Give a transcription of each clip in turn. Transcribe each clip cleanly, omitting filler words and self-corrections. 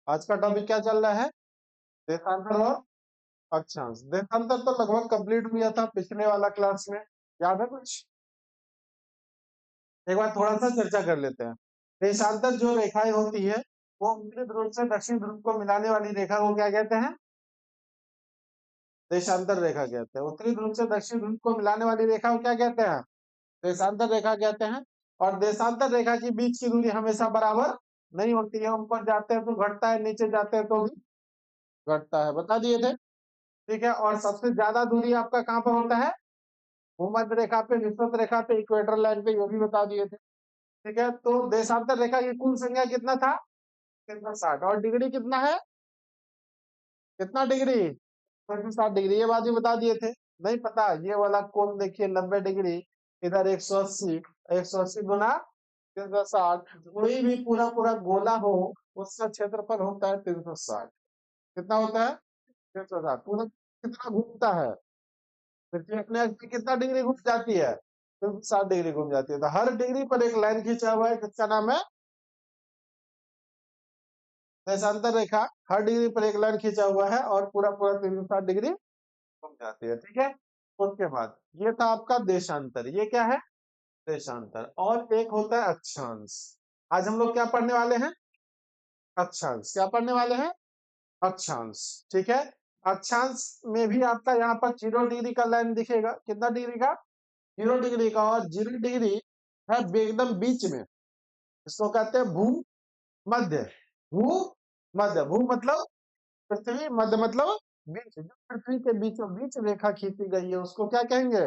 आज का टॉपिक क्या चल रहा है? देशांतर और अक्षांश। देशांतर तो लगभग कंप्लीट हुआ था पिछले वाला क्लास में, याद है कुछ? एक बार थोड़ा सा चर्चा कर लेते हैं। देशांतर जो रेखाएं होती है वो उत्तरी ध्रुव से दक्षिण ध्रुव को मिलाने वाली रेखा को क्या कहते हैं? देशांतर रेखा कहते हैं। उत्तरी ध्रुव से दक्षिण ध्रुव को मिलाने वाली रेखा को क्या कहते हैं? देशांतर रेखा कहते हैं। और देशांतर रेखा के बीच की दूरी हमेशा बराबर नहीं होती है, ऊपर जाते हैं तो घटता है, नीचे जाते हैं तो भी घटता है, बता दिए थे। ठीक है, और सबसे ज्यादा दूरी आपका कहाँ पर होता है? भूमध्य रेखा पे, विषुवत रेखा पे, इक्वेटर लाइन पे, ये भी बता दिए थे। ठीक है, तो देशांतर रेखा की कुल संख्या कितना था? 360। और डिग्री कितना है? कितना डिग्री? 360 डिग्री, ये बात भी बता दिए थे। नहीं पता? ये वाला कोण देखिए 90 डिग्री, इधर 180, 180 गुना 360, कोई भी पूरा पूरा गोला हो उसका क्षेत्रफल होता है 360। कितना होता है? 360। पूरा कितना घूमता है? पृथ्वी अपने एक्स में कितना डिग्री घूम जाती है? 360 डिग्री घूम जाती है। तो हर डिग्री पर एक लाइन खींचा हुआ है, किसका नाम है? देशांतर रेखा। हर डिग्री पर एक लाइन खींचा हुआ है और पूरा पूरा 360 डिग्री घूम जाती है। ठीक है, उसके बाद ये था आपका देशांतर। ये क्या है? देशांतर। और एक होता है अक्षांश। आज हम लोग क्या पढ़ने वाले हैं? अक्षांश। क्या पढ़ने वाले हैं? अक्षांश। ठीक है, अक्षांश में भी आपका यहाँ पर 0 डिग्री का लाइन दिखेगा। कितना डिग्री का? 0 डिग्री का। और 0 डिग्री है एकदम बीच में, इसको कहते हैं भू मध्य। भू मध्य, भू मतलब पृथ्वी, मध्य मतलब बीच। जो पृथ्वी के बीचों बीच रेखा खींची गई है उसको क्या कहेंगे?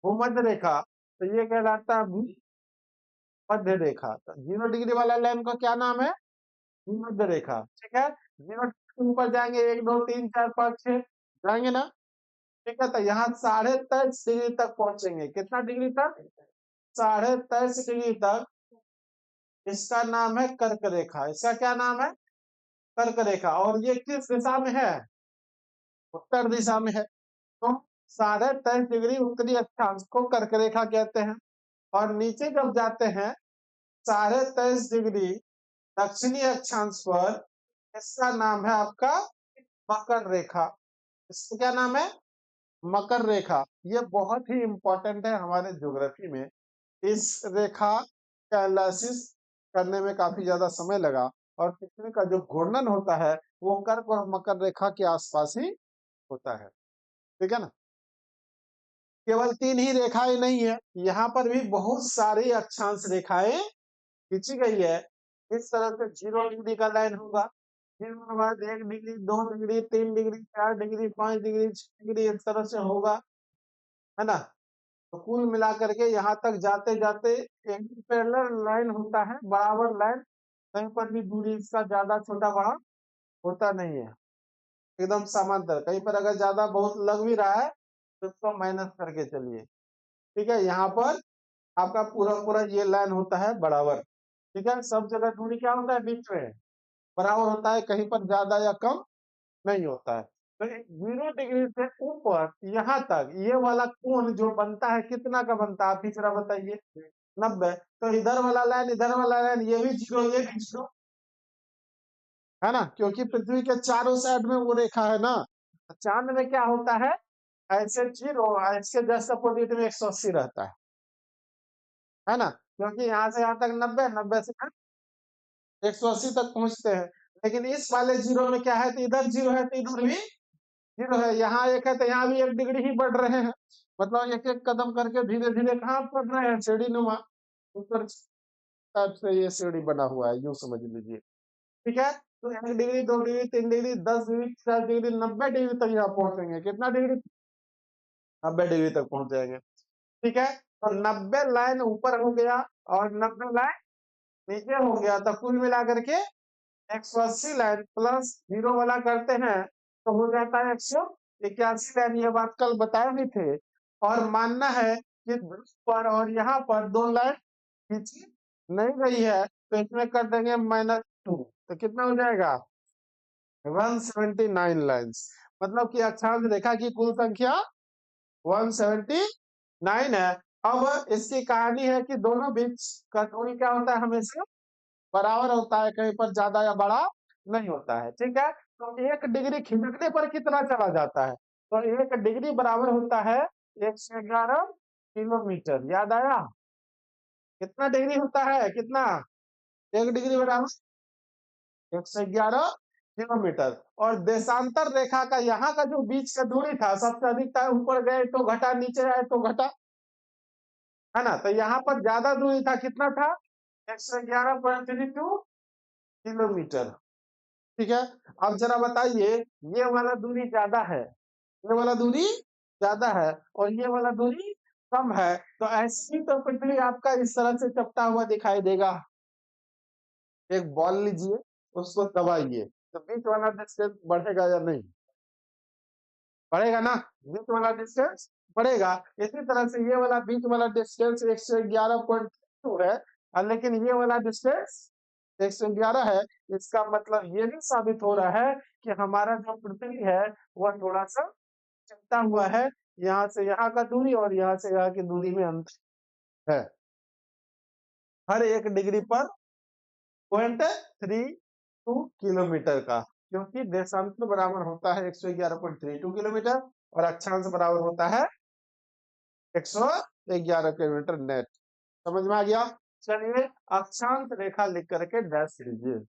भूमध्य रेखा। तो ये कहलाता है भू मध्य रेखा। तो 0 डिग्री वाला लाइन का क्या नाम है? भूमध्य रेखा। ठीक है, 0 ऊपर जाएंगे, 1 2 3 4 5 6 जाएंगे ना। ठीक है, तो यहाँ 23.5 डिग्री तक पहुंचेंगे। कितना डिग्री तक? 23.5 डिग्री तक। इसका नाम है कर्क रेखा। इसका क्या नाम है? कर्क रेखा। और ये किस दिशा में है? उत्तर दिशा में है। तो 23.5 डिग्री उत्तरी अक्षांश को कर्क रेखा कहते हैं। और नीचे जब जाते हैं 23.5 डिग्री दक्षिणी अक्षांश पर, इसका नाम है आपका मकर रेखा। इसका क्या नाम है? मकर रेखा। ये बहुत ही इंपॉर्टेंट है हमारे ज्योग्राफी में। इस रेखा का एनालिसिस करने में काफी ज्यादा समय लगा। और पृथ्वी का जो घूर्णन होता है वो कर्क और मकर रेखा के आसपास ही होता है। ठीक है ना। केवल 3 ही रेखाएं नहीं है, यहाँ पर भी बहुत सारी अक्षांश रेखाएं खींची गई है। इस तरह से 0 डिग्री का लाइन होगा, फिर उसके बाद 1 degree, 2 degree, 3 degree, 4 degree, 5 degree, 6 degree, इस तरह से होगा, है ना। तो कुल मिलाकर के यहाँ तक जाते जाते एक पैरेलल लाइन होता है, बराबर लाइन। कहीं पर भी दूरी इसका ज्यादा छोटा बड़ा होता नहीं है, एकदम समांतर। कहीं पर अगर ज्यादा बहुत लग भी रहा है तो उसको माइनस करके चलिए। ठीक है, यहाँ पर आपका पूरा पूरा ये लाइन होता है बराबर। ठीक है, सब जगह दूरी क्या होता है? बीच में बराबर होता है, कहीं पर ज्यादा या कम नहीं होता है। तो 0 डिग्री से ऊपर यहाँ तक ये वाला कोण जो बनता है कितना का बनता है? आप ही जरा बताइए। 90। तो इधर वाला लाइन, इधर वाला लाइन, ये भी 0, ये भी 0, है ना, क्योंकि पृथ्वी के चारों साइड में वो रेखा है ना। चांद में क्या होता है? ऐसे 0, ऐसे जस्ट अपोजिट में 180 रहता है ना, क्योंकि यहाँ से यहाँ तक 90, 90 से 180 तक पहुंचते हैं। लेकिन इस वाले 0 में क्या है? तो इधर 0 है तो इधर भी 0 है। यहाँ 1 है तो यहाँ भी 1 डिग्री ही बढ़ रहे हैं। मतलब एक एक कदम करके धीरे धीरे कहाँ बढ़ रहे हैं? सीढ़ी नुमा ऊपर टाइप से ये सीढ़ी बना हुआ है, यूं समझ लीजिए। ठीक है, तो 1 degree, 2 degree, 3 degree, 10 degree, 50 degree, 90 degree तक यहाँ पहुंचेंगे। कितना डिग्री? 90 डिग्री तक पहुंच जाएंगे। ठीक है, तो 90 लाइन ऊपर हो गया और 90 लाइन नीचे हो गया, तो कुल मिलाकर के 180 लाइन प्लस 0 वाला करते हैं तो हो जाता है 181 लाइन। ये बात कल बताए भी थे। और मानना है कि ध्रुव पर और यहाँ पर 2 लाइन खींची नहीं गई है, तो इसमें कर देंगे -2। तो कितना हो जाएगा? 179 लाइन्स। मतलब कि अक्षांश रेखा की कुल संख्या 179 है। अब इसकी कहानी है कि दोनों बीच का दूरी क्या होता है? हमेशा बराबर होता है, कहीं पर ज्यादा या बड़ा नहीं होता है, ठीक है। तो 1 डिग्री खिसकने पर कितना चला जाता है? तो 1 डिग्री बराबर होता है 111 किलोमीटर। याद आया? कितना डिग्री होता है, कितना? 1 डिग्री बराबर 111 किलोमीटर। और देशांतर रेखा का यहाँ का जो बीच का दूरी था, सबसे अधिक था, ऊपर गए तो घटा, नीचे आए तो घटा, है ना। तो यहाँ पर ज्यादा दूरी था, कितना था? 111.32 किलोमीटर। ठीक है। अब जरा बताइए, ये वाला दूरी ज्यादा है, ये वाला दूरी ज्यादा है, और ये वाला दूरी कम है, तो ऐसी तो पृथ्वी आपका इस तरह से चपटा हुआ दिखाई देगा। एक बॉल लीजिए, उसको दबाइए, तो बीच वाला डिस्टेंस बढ़ेगा या नहीं? बढ़ेगा ना। बीच वाला डिस्टेंस बढ़ेगा। इसी तरह से ये वाला बीच वाला डिस्टेंस 111.2 है, लेकिन ये वाला डिस्टेंस 111 है। इसका मतलब ये भी साबित हो रहा है कि हमारा जो पृथ्वी है वह थोड़ा सा चिपटा हुआ है। यहाँ से यहाँ का दूरी और यहाँ से यहाँ की दूरी में अंतर है, हर 1 डिग्री पर 0.32 किलोमीटर का। क्योंकि देशांतर बराबर होता है 111.32 किलोमीटर, और अक्षांश बराबर होता है 111 किलोमीटर नेट। समझ में आ गया? चलिए, अक्षांश रेखा लिख करके डैश लीजिए,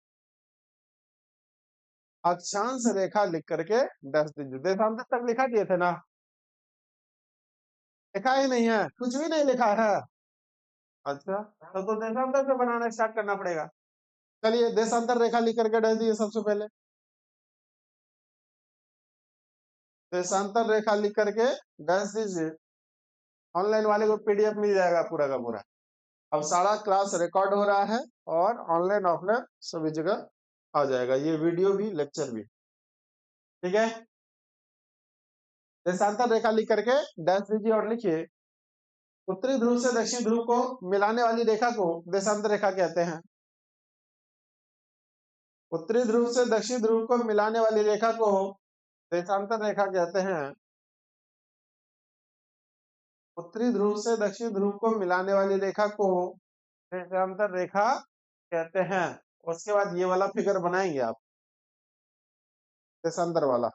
अक्षांश रेखा लिख करके डैश दीजिए। देशांतर तक लिखा दिए थे ना? लिखा ही नहीं है, कुछ भी नहीं लिखा है। अच्छा, तो देशांतर से बनाना स्टार्ट करना पड़ेगा। चलिए, देशांतर रेखा लिख करके डैश दीजिए सबसे पहले। देशांतर रेखा लिख करके डैश दीजिए। ऑनलाइन वाले को पीडीएफ मिल जाएगा पूरा का पूरा। अब सारा क्लास रिकॉर्ड हो रहा है, और ऑनलाइन ऑफलाइन सभी जगह आ जाएगा, ये वीडियो भी लेक्चर भी। ठीक है। देशांतर रेखा लिख करके डैश दीजिए और लिखिए, उत्तरी ध्रुव से दक्षिण ध्रुव को मिलाने वाली रेखा को देशांतर रेखा कहते हैं। उत्तरी ध्रुव से दक्षिण ध्रुव को मिलाने वाली रेखा को देशांतर रेखा कहते हैं। उत्तरी ध्रुव से दक्षिण ध्रुव को मिलाने वाली रेखा को देशांतर रेखा कहते हैं। उसके बाद ये वाला फिगर बनाएंगे आप, देशांतर वाला।